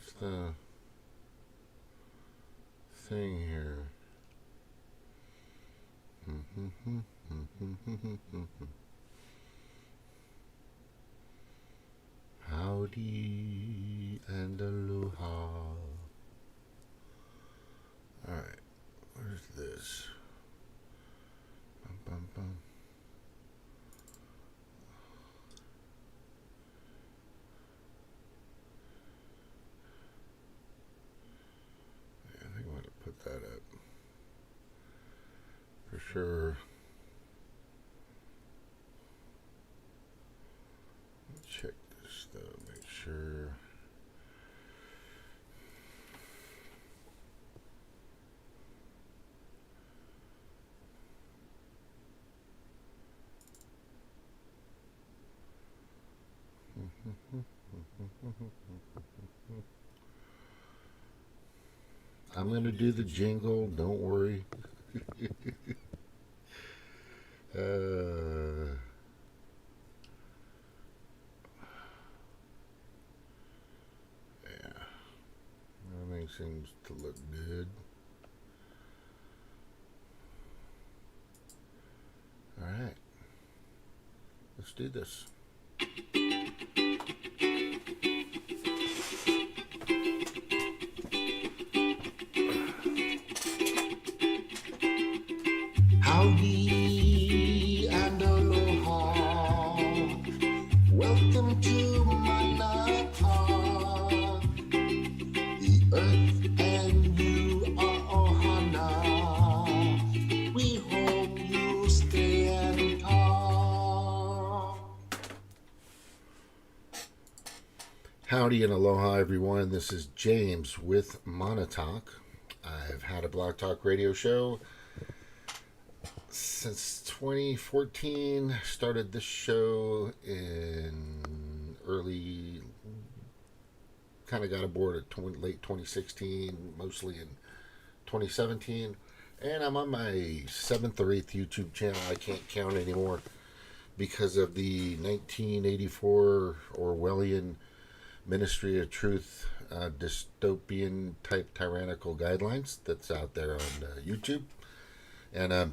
What's the thing here? Howdy and aloha. Alright, where's this? Bum, bum, bum. Yeah, I think I'm going to put that up. For sure. Check this though, make sure. I'm going to do the jingle, don't worry. Yeah, everything seems to look good. All right, let's do this. Howdy and aloha. Welcome to Manata. The earth and you are ohana. We hope you stay and talk. Howdy and aloha, everyone. This is James with Monotalk. I've had a Blog Talk radio show since 2014. Started this show in early, kind of got aboard at late 2016, mostly in 2017. And I'm on my 7th or 8th YouTube channel. I can't count anymore because of the 1984 Orwellian Ministry of Truth dystopian type tyrannical guidelines that's out there on YouTube. And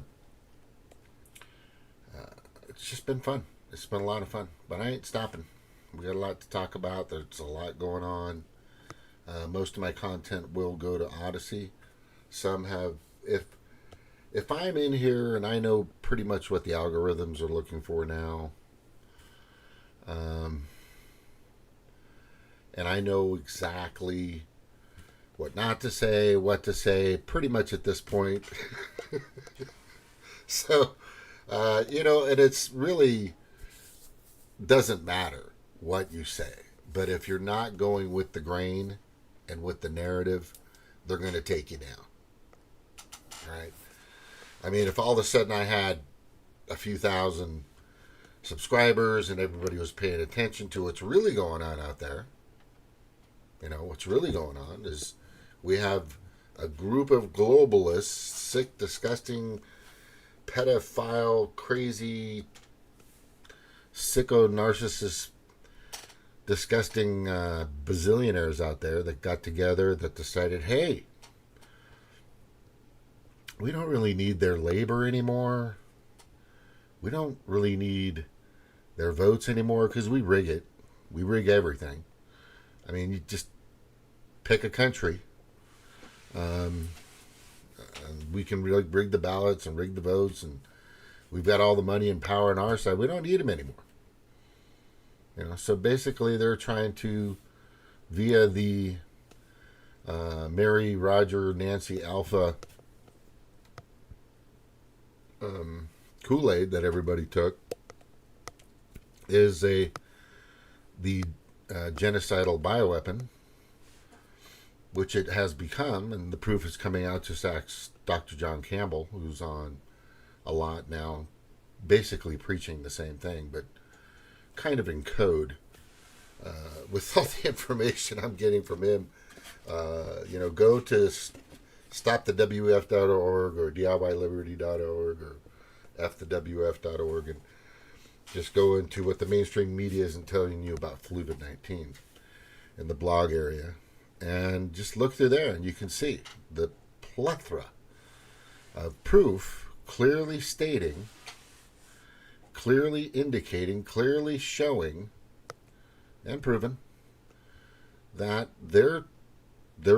it's just been fun. It's been a lot of fun, but I ain't stopping. We got a lot to talk about. There's a lot going on. Most of my content will go to Odyssey. Some have, if I'm in here and I know pretty much what the algorithms are looking for now, and I know exactly what not to say, what to say, pretty much at this point. So, and it's really doesn't matter what you say. But if you're not going with the grain and with the narrative, they're going to take you down. Right? I mean, if all of a sudden I had a few thousand subscribers and everybody was paying attention to what's really going on out there, what's really going on is we have a group of globalists, sick, disgusting, pedophile, crazy, sicko, narcissist, disgusting bazillionaires out there that got together that decided, hey, we don't really need their labor anymore. We don't really need their votes anymore because we rig it. We rig everything. I mean, you just pick a country. And we can really rig the ballots and rig the votes, and we've got all the money and power on our side. We don't need them anymore. So basically they're trying to, via the Mary, Roger, Nancy, Alpha Kool-Aid that everybody took, is the genocidal bioweapon, which it has become, and the proof is coming out. Just ask Dr. John Campbell, who's on a lot now, basically preaching the same thing, but kind of in code. With all the information I'm getting from him, go to stopthewf.org or DIYliberty.org or fthewf.org and just go into what the mainstream media isn't telling you about COVID-19 in the blog area. And just look through there and you can see the plethora of proof clearly stating, clearly indicating, clearly showing, and proven that their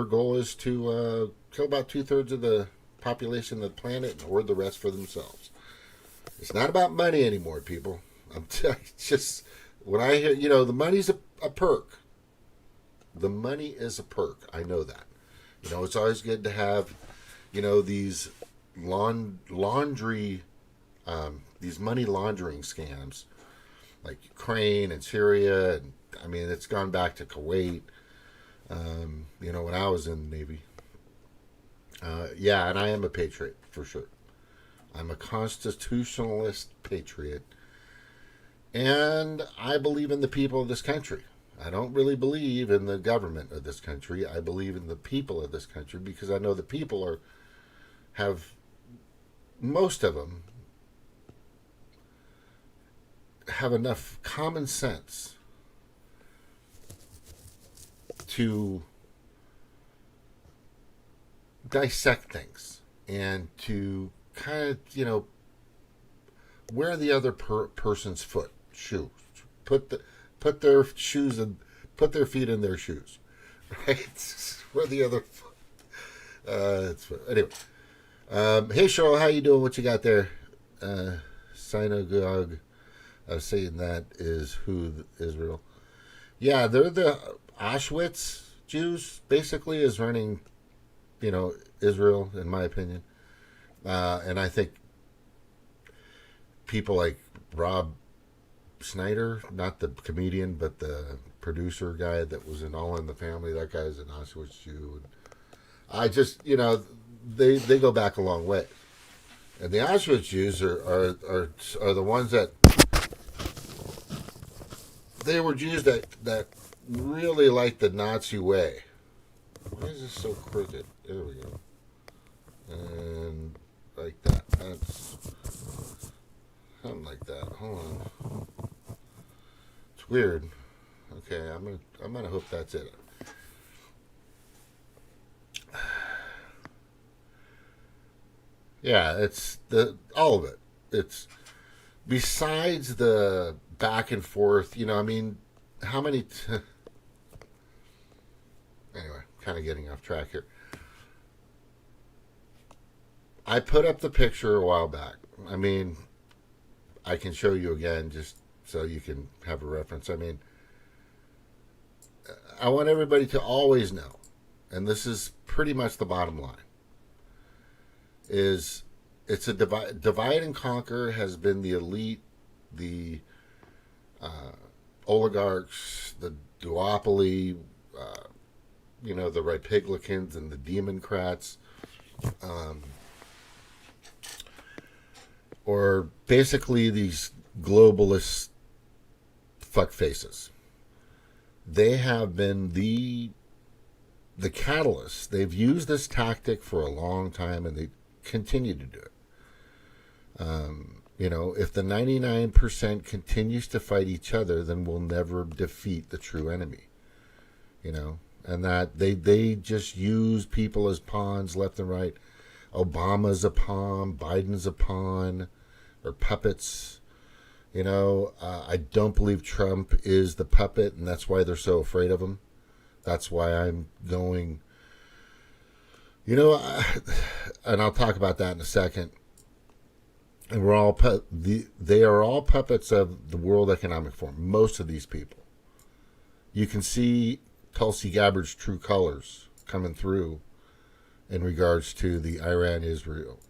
goal is to kill about 2/3 of the population of the planet and hoard the rest for themselves. It's not about money anymore, people. It's just when I hear, the money's a perk. The money is a perk. I know that. It's always good to have, these laundry, these money laundering scams, like Ukraine and Syria, and I mean it's gone back to Kuwait. When I was in the Navy. Yeah, and I am a patriot for sure. I'm a constitutionalist patriot, and I believe in the people of this country. I don't really believe in the government of this country. I believe in the people of this country because I know the people have most of them have enough common sense to dissect things and to kind of wear the other person's shoe, put their shoes and put their feet in their shoes, right? Where the other anyway. Hey Cheryl, how you doing? What you got there? Synagogue saying that is who Israel. Yeah, they're the Auschwitz Jews. Basically, is running, Israel, in my opinion, and I think people like Rob Schneider, not the comedian, but the producer guy that was in All in the Family. That guy's an Auschwitz Jew. And I just, they go back a long way. And the Auschwitz Jews are the ones that they were Jews that really liked the Nazi way. Why is this so crooked? There we go. And like that. That's something like that. Hold on. It's weird. Okay, I'm gonna hope that's it. Yeah, it's all of it. It's besides the back and forth. How many? Anyway, kind of getting off track here. I put up the picture a while back. I can show you again just so you can have a reference. I want everybody to always know, and this is pretty much the bottom line, is it's a divide and conquer has been the elite, the oligarchs, the duopoly, the Republicans and the Democrats, or basically these globalist fuckfaces. They have been the catalyst. They've used this tactic for a long time, and they continue to do it. If the 99% continues to fight each other, then we'll never defeat the true enemy. And that they just use people as pawns left and right. Obama's a pawn, Biden's a pawn, or puppets. I don't believe Trump is the puppet, and that's why they're so afraid of him. That's why I'm going, and I'll talk about that in a second. And they are all puppets of the World Economic Forum. Most of these people, you can see Tulsi Gabbard's true colors coming through in regards to the Iran-Israel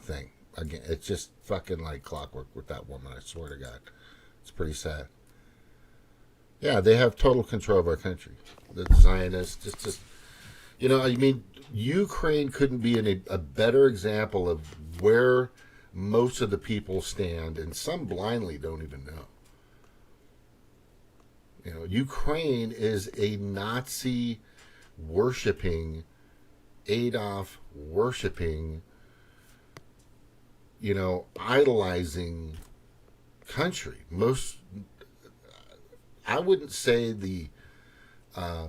thing. Again, it's just fucking like clockwork with that woman, I swear to God. It's pretty sad. Yeah, they have total control of our country. The Zionists, just Ukraine couldn't be a better example of where most of the people stand, and some blindly don't even know. Ukraine is a Nazi worshipping, Adolf worshipping, idolizing country. I wouldn't say the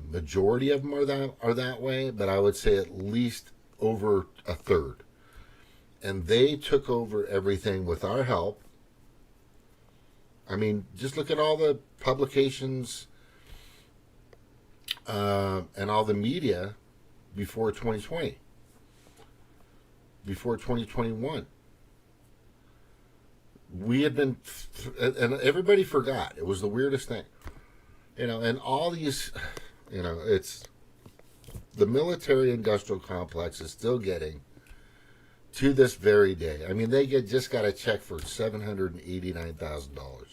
Majority of them are that way, but I would say at least over a third. And they took over everything with our help. I mean, just look at all the publications and all the media before 2020, before 2021. We had been, and everybody forgot. It was the weirdest thing. And all these, it's the military industrial complex is still getting to this very day. I mean, they just got a check for $789,000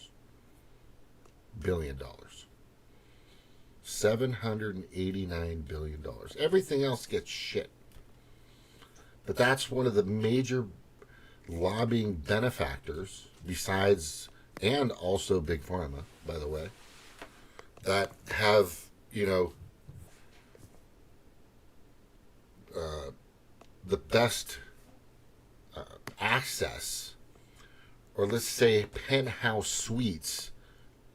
billion. $789 billion. Everything else gets shit. But that's one of the major lobbying benefactors, besides, and also Big Pharma, by the way, that have, the best access, or let's say penthouse suites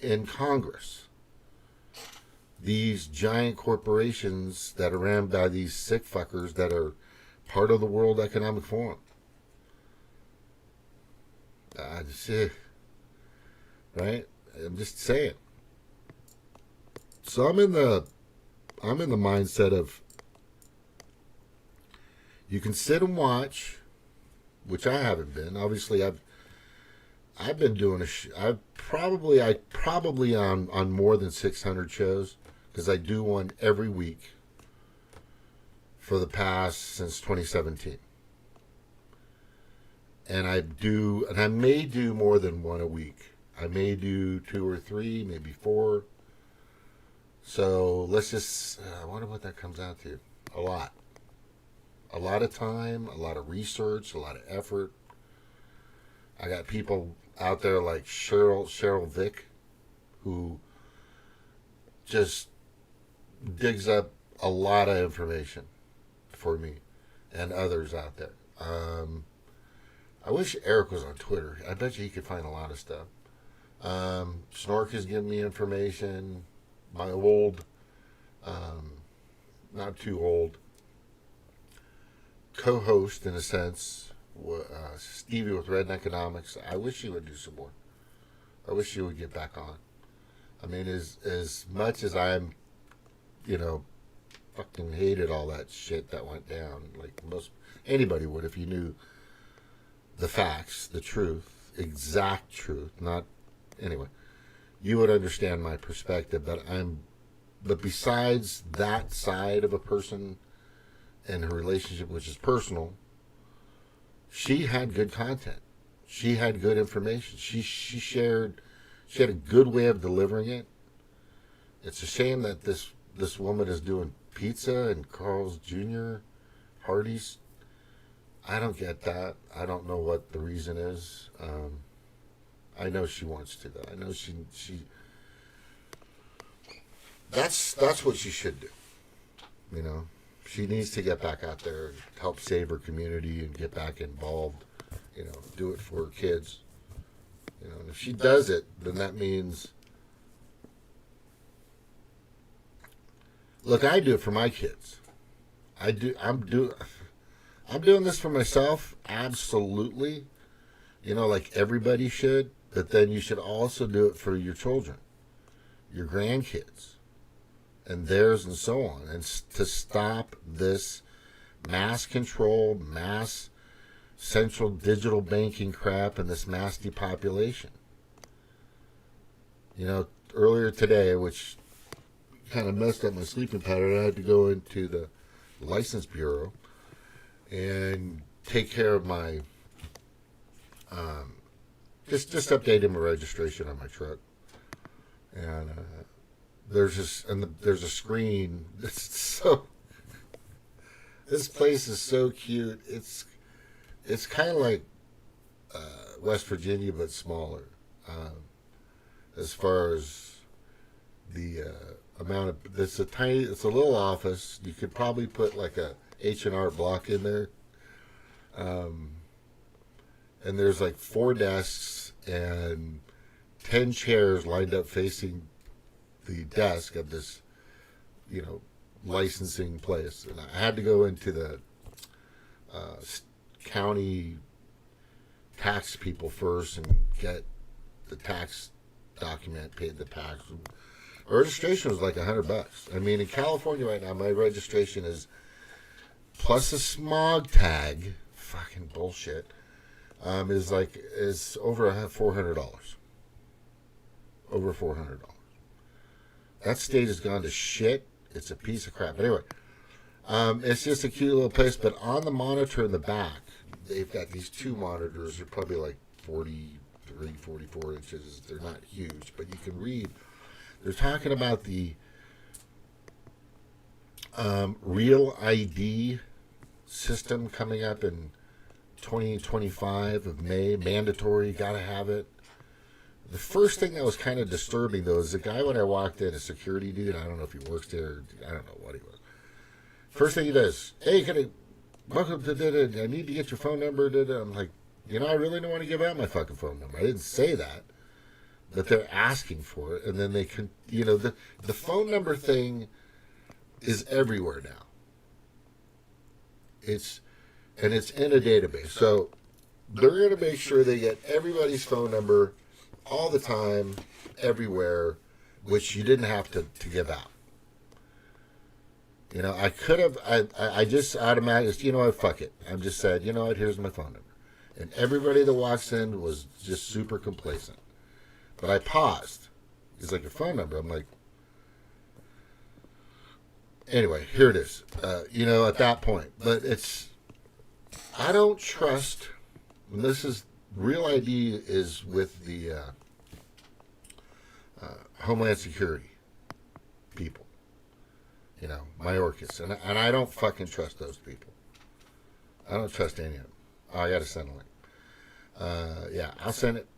in Congress. These giant corporations that are ran by these sick fuckers that are part of the World Economic Forum. Right? I'm just saying. So I'm in the mindset of, you can sit and watch, which I haven't been. Obviously, I've been doing I probably on more than 600 shows, because I do one every week for the past since 2017. And I may do more than one a week. I may do 2 or 3, maybe 4. So let's just, I wonder what that comes out to. A lot. A lot of time, a lot of research, a lot of effort. I got people out there like Cheryl Vick, who just digs up a lot of information for me and others out there. I wish Eric was on Twitter. I bet you he could find a lot of stuff. Snork is giving me information. My old, not too old, co-host, in a sense, Stevie with Red Economics. I wish he would do some more. I wish he would get back on. I mean, as much as I'm, fucking hated all that shit that went down, like most anybody would if you knew the facts, the truth, exact truth, not, anyway, you would understand my perspective. But besides that side of a person and her relationship, which is personal, she had good content. She had good information. She had a good way of delivering it. It's a shame that this woman is doing pizza and Carl's Jr., Hardee's. I don't get that. I don't know what the reason is. I know she wants to, though. I know she that's what she should do. She needs to get back out there and help save her community and get back involved. Do it for her kids. And if she does it, then that means, look, I do it for my kids. I'm doing this for myself, absolutely. Like everybody should. But then you should also do it for your children, your grandkids, and theirs, and so on. And to stop this mass control, mass central digital banking crap, and this mass depopulation. Earlier today, which kind of messed up my sleeping pattern, I had to go into the license bureau and take care of my just updating my registration on my truck. And there's a screen. This place is so cute. It's kind of like West Virginia, but smaller, as far as the amount of. It's a little office. You could probably put like a H&R Block in there. And there's like 4 desks and 10 chairs lined up facing the desk of this licensing place, and I had to go into the uh, county tax people first and get the tax document, paid the tax. Registration was like $100. I mean, in California right now, my registration is plus a smog tag. Fucking bullshit. Is over $400. Over $400. That state has gone to shit. It's a piece of crap. But anyway, it's just a cute little place. But on the monitor in the back, they've got these two monitors. They're probably like 43, 44 inches. They're not huge, but you can read. They're talking about the Real ID system coming up in 2025 of May. Mandatory, gotta have it. The first thing that was kind of disturbing, though, is the guy when I walked in, a security dude, I don't know if he works there, I don't know what he was. First thing he does, hey, welcome to, I need to get your phone number. I'm like, I really don't want to give out my fucking phone number. I didn't say that, but they're asking for it. And then they can, the phone number thing is everywhere now. It's in a database. So they're going to make sure they get everybody's phone number all the time, everywhere, which you didn't have to give out. I could have, I just automatically, fuck it. I just said, here's my phone number. And everybody that walks in was just super complacent. But I paused. He's like, your phone number? I'm like, anyway, here it is. At that point. But I don't trust, and this is, Real ID is with the Homeland Security people. Mayorkas. And I don't fucking trust those people. I don't trust any of them. Oh, I got to send a link. Yeah, I'll send it.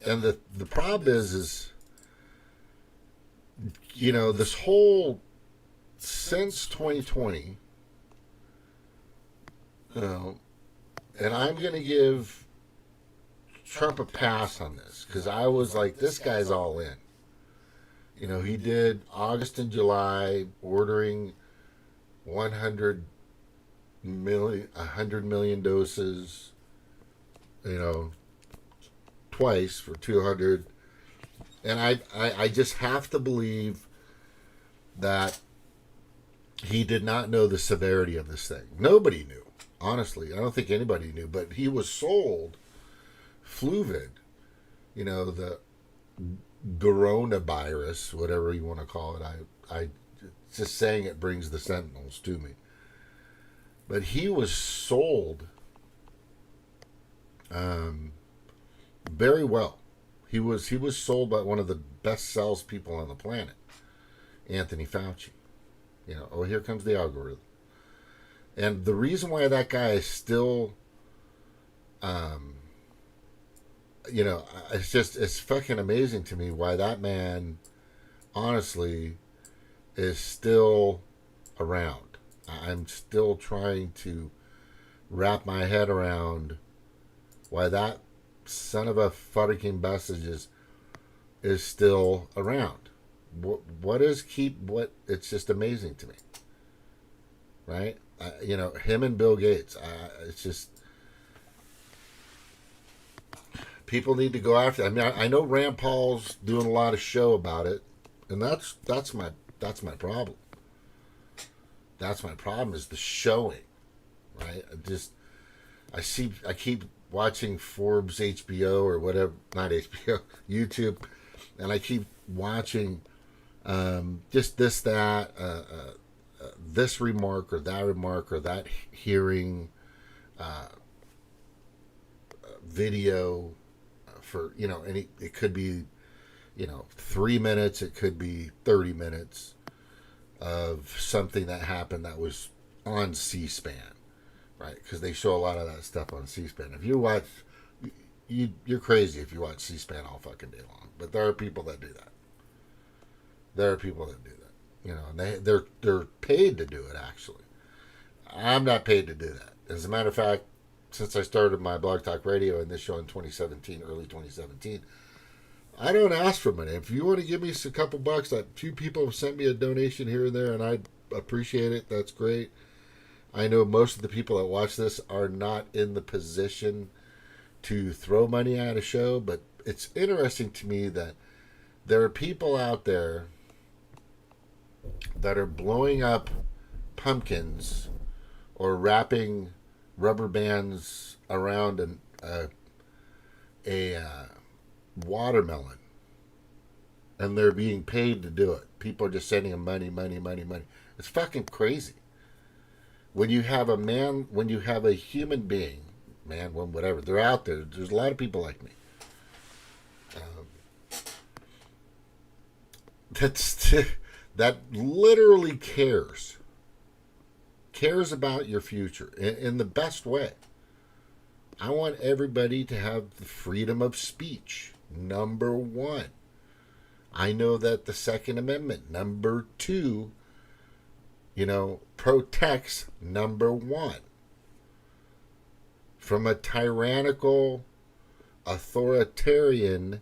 And the problem is this whole, since 2020, and I'm going to give Trump a pass on this, because I was like, this guy's all in. He did August and July ordering 100 million doses, twice for 200. And I just have to believe that he did not know the severity of this thing. Nobody knew, honestly. I don't think anybody knew, but he was sold Fluvid, the coronavirus, whatever you want to call it. I just saying it brings the sentinels to me. But he was sold very well. He was sold by one of the best salespeople on the planet, Anthony Fauci. Here comes the algorithm. And the reason why that guy is still, it's fucking amazing to me why that man, honestly, is still around. I'm still trying to wrap my head around why that son of a fucking message is still around. It's just amazing to me. Right? Him and Bill Gates, it's just, people need to go after it. I mean, I know Rand Paul's doing a lot of show about it, and that's my problem. That's my problem, is the showing, right? I keep watching Forbes HBO or whatever, not HBO, YouTube, and I keep watching just that, this remark or that hearing, video for, and it could be, 3 minutes, it could be 30 minutes of something that happened that was on C-SPAN, right? Because they show a lot of that stuff on C-SPAN. If you watch, you're crazy if you watch C-SPAN all fucking day long. But there are people that do that. And they're paid to do it, actually. I'm not paid to do that. As a matter of fact, since I started my Blog Talk Radio and this show in 2017, early 2017, I don't ask for money. If you want to give me a couple bucks, a few people have sent me a donation here and there, and I appreciate it. That's great. I know most of the people that watch this are not in the position to throw money at a show, but it's interesting to me that there are people out there that are blowing up pumpkins or wrapping rubber bands around a watermelon, and they're being paid to do it. People are just sending them money, money, money, money. It's fucking crazy. When you have a human being, man, woman, whatever, they're out there. There's a lot of people like me. That literally cares about your future in the best way. I want everybody to have the freedom of speech. Number one. I know that the Second Amendment, number two, protects number one from a tyrannical, authoritarian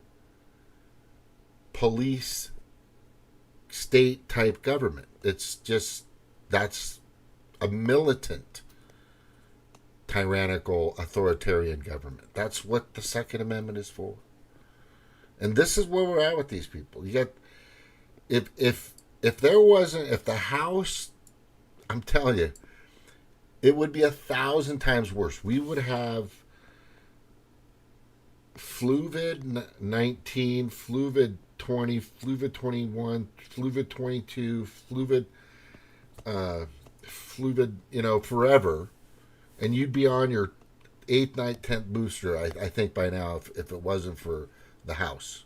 police state type government. It's just, that's a militant, tyrannical, authoritarian government. That's what the Second Amendment is for. And this is where we're at with these people. You got, if the House, I'm telling you, it would be 1,000 times worse. We would have Fluvid 19, Fluvid 20, Fluvid 21, Fluvid 22, Fluvid, forever. And you'd be on your 8th, 9th, 10th booster, I think, by now, if it wasn't for the House.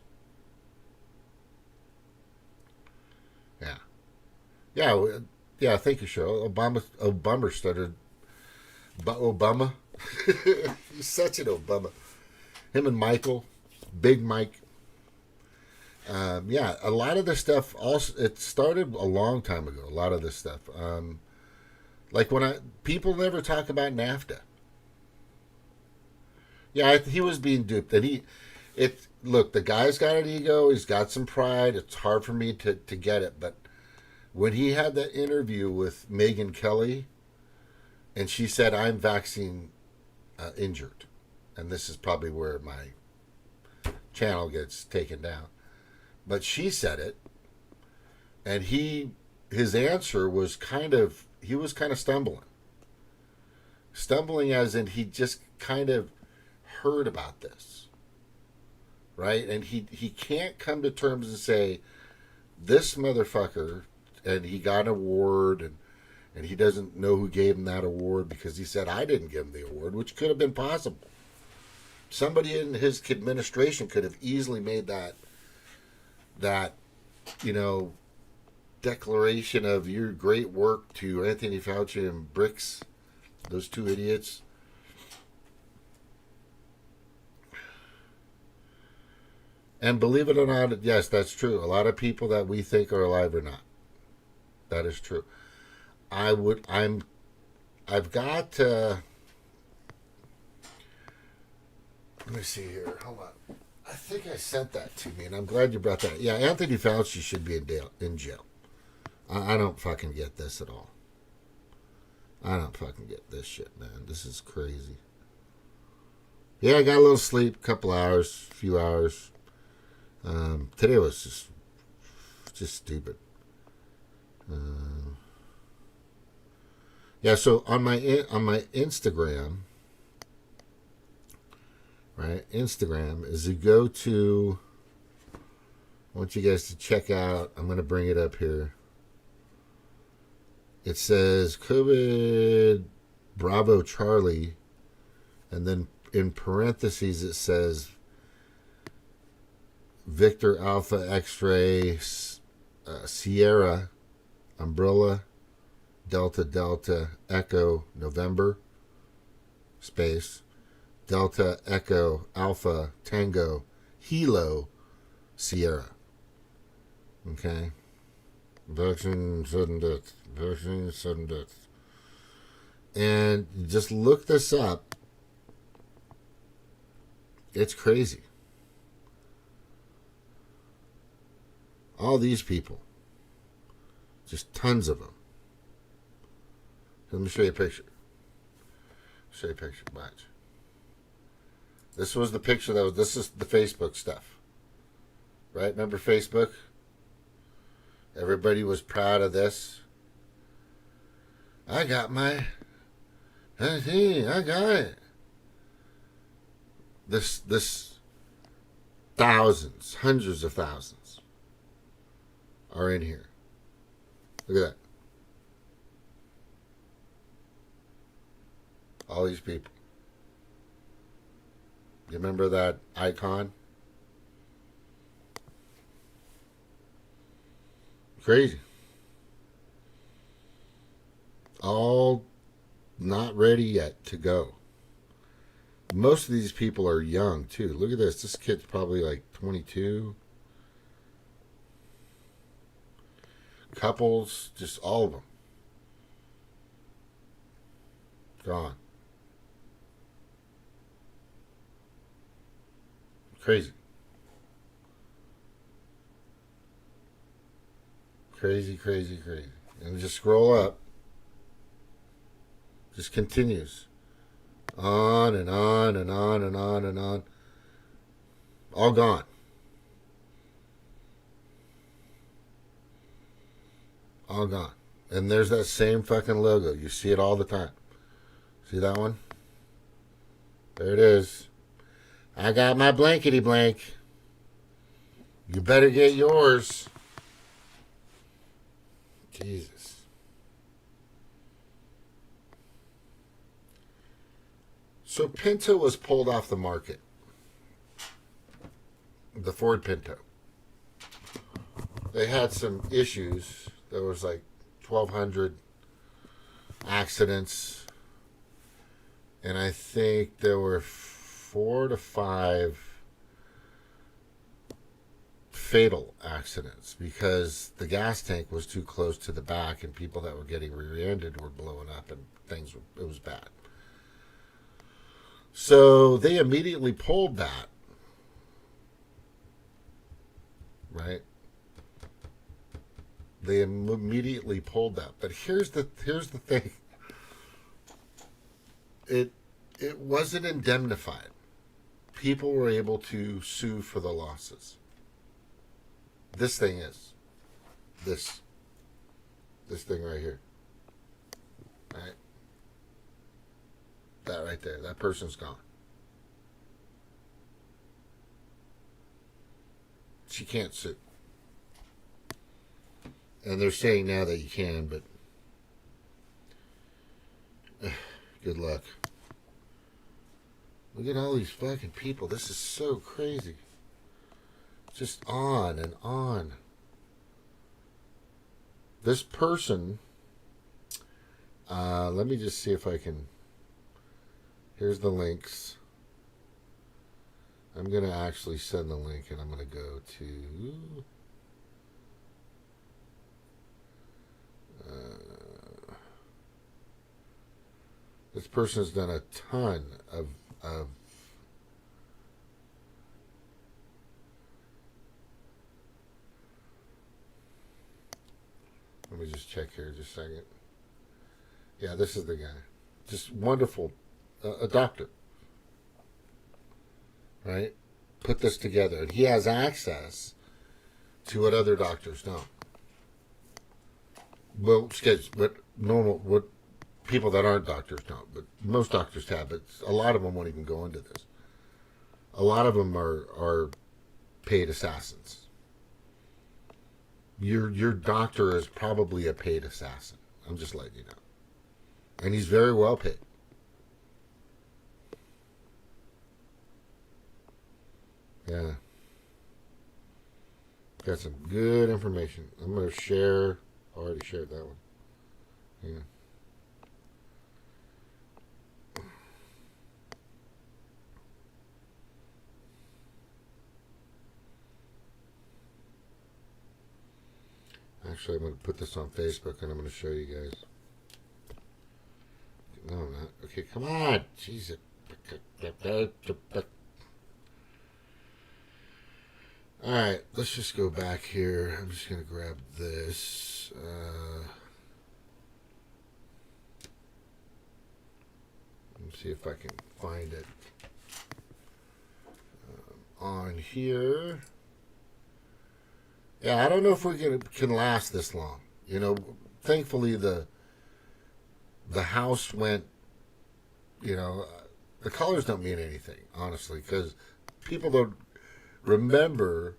Yeah. Yeah, thank you, Cheryl. Obama stuttered. Obama? He's such an Obama. Him and Michael, Big Mike. Yeah, a lot of this stuff also, it started a long time ago, a lot of this stuff. Like people never talk about NAFTA. Yeah, he was being duped. And look, the guy's got an ego, he's got some pride, it's hard for me to get it, but when he had that interview with Megyn Kelly, and she said, I'm vaccine injured, and this is probably where my channel gets taken down, but she said it, and his answer was he was kind of stumbling as in he just kind of heard about this, right? And he can't come to terms and say, this motherfucker, and he got an award, and he doesn't know who gave him that award because he said, I didn't give him the award, which could have been possible. Somebody in his administration could have easily made that declaration of your great work to Anthony Fauci and Bricks, those two idiots. And believe it or not, yes, that's true. A lot of people that we think are alive are not. That is true. I've got let me see here. Hold on. I think I sent that to me, and I'm glad you brought that. Yeah, Anthony Fauci should be in jail. I don't fucking get this at all. I don't fucking get this shit, man. This is crazy. Yeah, I got a little sleep, a few hours. Today was just stupid. Yeah, so on my Instagram, right? Instagram is you go to. I want you guys to check out. I'm going to bring it up here. It says COVID Bravo Charlie, and then in parentheses it says Victor Alpha X-ray Sierra Umbrella Delta Delta Echo November space Delta Echo Alpha Tango Hilo Sierra. Okay. Vaccine sudden death. Vaccine sudden death. And just look this up. It's crazy. All these people. Just tons of them. Let me show you a picture. Show you a picture. Watch. This was the picture that was. This is the Facebook stuff. Right? Remember Facebook? Everybody was proud of this. I got my. I got it. This thousands, hundreds of thousands are in here. Look at that. All these people. You remember that icon? Crazy. All not ready yet to go. Most of these people are young too. Look at this. This kid's probably like 22. Couples, just all of them. Gone. Crazy. Crazy, crazy, crazy. And just scroll up. Just continues. On and on and on and on and on. All gone. All gone. And there's that same fucking logo. You see it all the time. See that one? There it is. I got my blankety blank. You better get yours. Jesus. So Pinto was pulled off the market. The Ford Pinto. They had some issues. There was like 1,200 accidents. And I think there were 4 to 5 fatal accidents because the gas tank was too close to the back and people that were getting rear-ended were blowing up and it was bad. So they immediately pulled that. Right? They immediately pulled that. But here's the thing. It wasn't indemnified. People were able to sue for the losses. This thing is. This thing right here. Right? That right there. That person's gone. She can't sue. And they're saying now that you can, but good luck. Look at all these fucking people. This is so crazy. Just on and on. This person, let me just see if I can. Here's the links. I'm going to actually send the link and I'm going to go to. This person has done a ton of let me just check here just a second. Yeah, this is the guy. Just wonderful. A doctor. Right? Put this together. And he has access to what other doctors don't. Well, what normal, what people that aren't doctors don't, but most doctors have. But a lot of them won't even go into this. A lot of them are paid assassins. Your doctor is probably a paid assassin. I'm just letting you know. And he's very well paid. Yeah. Got some good information. I'm going to share. I already shared that one. Yeah. Actually, I'm going to put this on Facebook and I'm going to show you guys. No, I'm not. Okay, come on. Jesus. All right, let's just go back here. I'm just going to grab this. Let me see if I can find it on here. Yeah, I don't know if can last this long. You know, thankfully the house went. You know, the colors don't mean anything, honestly, because people don't remember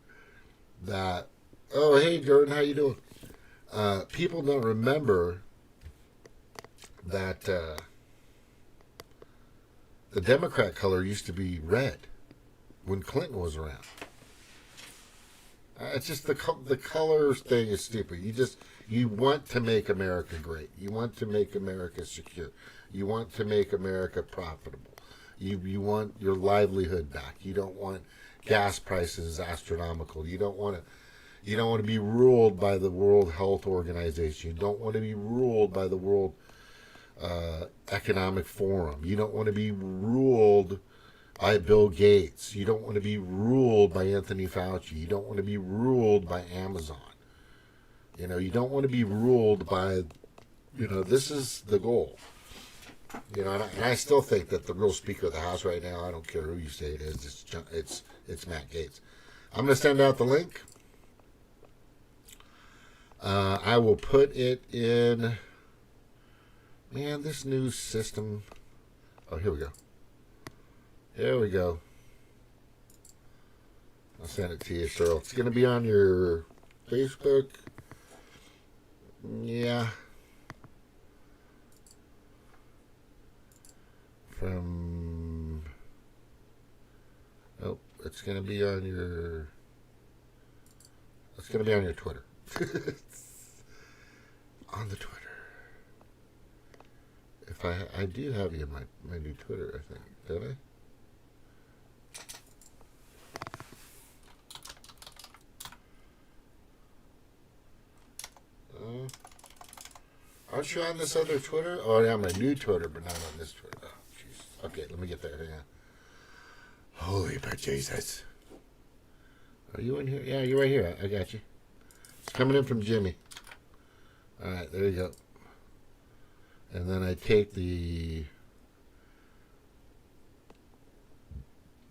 that. Oh, hey, Jordan, how you doing? People don't remember that the Democrat color used to be red when Clinton was around. It's just the colors thing is stupid. You want to make America great. You want to make America secure. You want to make America profitable. You want your livelihood back. You don't want gas prices astronomical. You don't want to be ruled by the World Health Organization. You don't want to be ruled by the World Economic Forum. You don't want to be ruled by Bill Gates. You don't want to be ruled by Anthony Fauci. You don't want to be ruled by Amazon. You know, you don't want to be ruled by, this is the goal. You know, and I still think that the real Speaker of the House right now, I don't care who you say it is, it's Matt Gaetz. I'm going to send out the link. I will put it in, man, this new system. Oh, here we go. There we go. I'll send it to you, Cheryl. It's going to be on your Facebook. Yeah. It's going to be on your. It's going to be on your Twitter. On the Twitter. If I do have you in my new Twitter, I think. Did I? Aren't you on this other Twitter? Oh, yeah, my new Twitter, but not on this Twitter. Oh, jeez. Okay, let me get there. Hang on. Holy but Jesus. Are you in here? Yeah, you're right here. I got you. It's coming in from Jimmy. All right, there you go. And then I take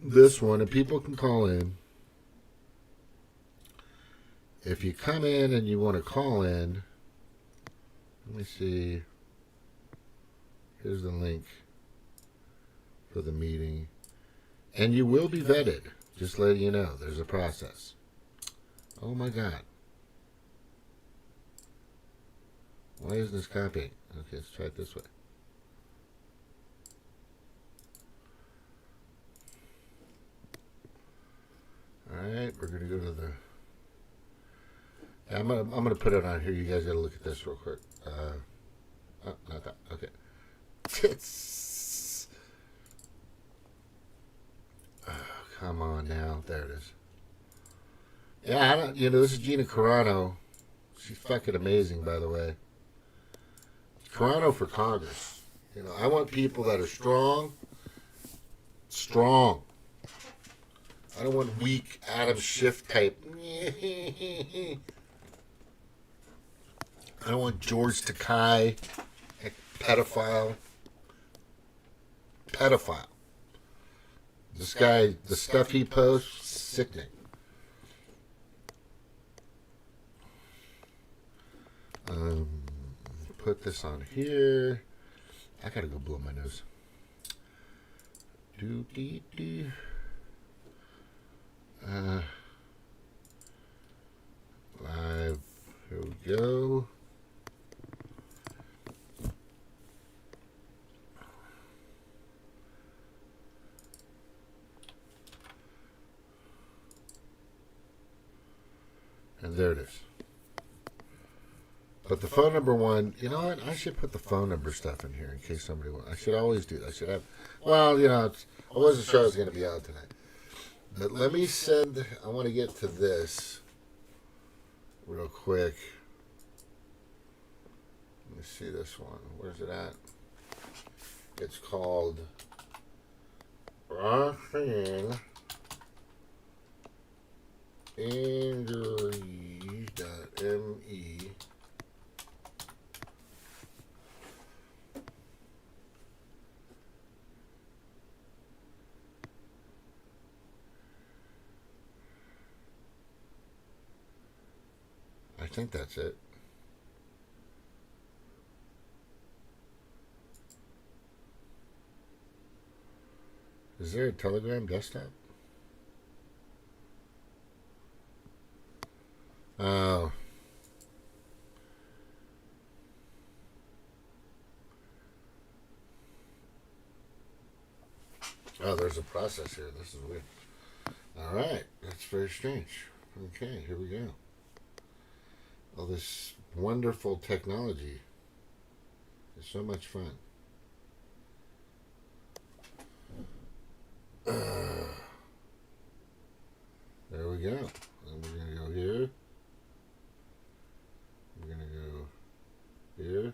this one, and people can call in. If you come in and you want to call in, let me see. Here's the link for the meeting. And you will be vetted. Just letting you know. There's a process. Oh my God. Why isn't this copying? Okay, let's try it this way. Alright, we're going to go to the... I'm gonna put it on here. You guys got to look at this real quick. Oh, not that. Okay. Oh, come on now. There it is. Yeah, this is Gina Carano. She's fucking amazing, by the way. Carano for Congress. I want people that are strong. Strong. I don't want weak Adam Schiff type. I don't want George Takei, pedophile. Pedophile. This guy, the stuff he posts, sickening. Put this on here. I gotta go blow my nose. Doo-dee-dee. Live. Here we go. And there it is. But the phone number one, you know what? I should put the phone number stuff in here in case somebody wants. I should always do that. I should have. Well, I wasn't sure I was going to be on tonight. But let me send. I want to get to this real quick. Let me see this one. Where's it at? It's called Vaccine angry.me. I think that's it. Is there a Telegram desktop? Oh. Oh, there's a process here. This is weird. All right. That's very strange. Okay, here we go. All this wonderful technology is so much fun. There we go. And we're going to go here. We're going to go here.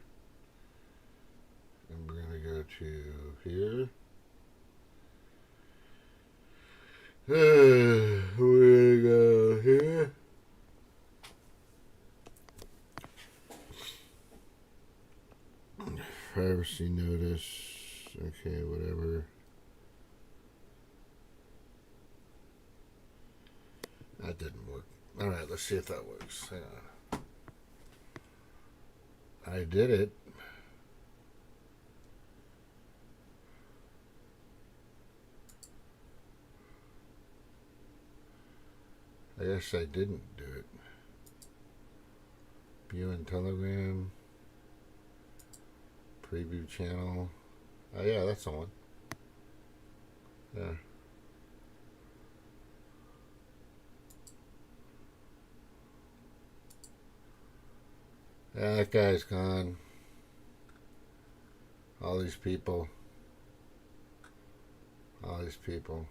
And we're going to go to here. We're going to go here. Privacy notice. Okay, whatever. That didn't work. All right, let's see if that works. Hang on. I did it. I guess I didn't do it. View in Telegram. Preview channel. Oh yeah, that's the one. Yeah. Yeah, that guy's gone. All these people. All these people.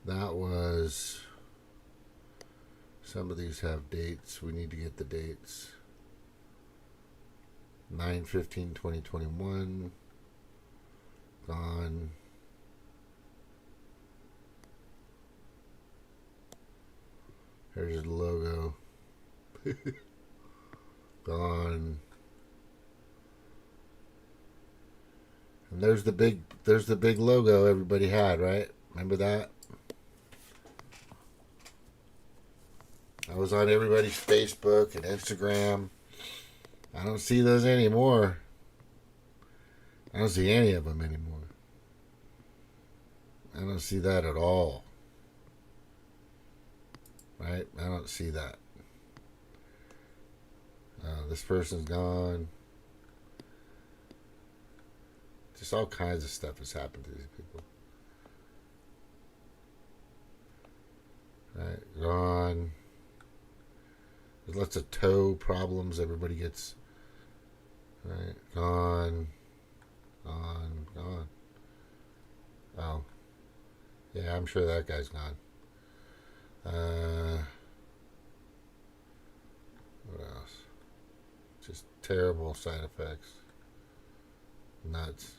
That was. Some of these have dates. We need to get the dates. 9/15/2021. Gone. There's the logo. Gone. And there's the big logo everybody had, right? Remember that? I was on everybody's Facebook and Instagram. I don't see those anymore. I don't see any of them anymore. I don't see that at all. Right? I don't see that. This person's gone. Just all kinds of stuff has happened to these people. Right? Gone. There's lots of toe problems everybody gets. Right? Gone. Gone. Gone. Oh. Yeah, I'm sure that guy's gone. What else? Just terrible side effects. Nuts.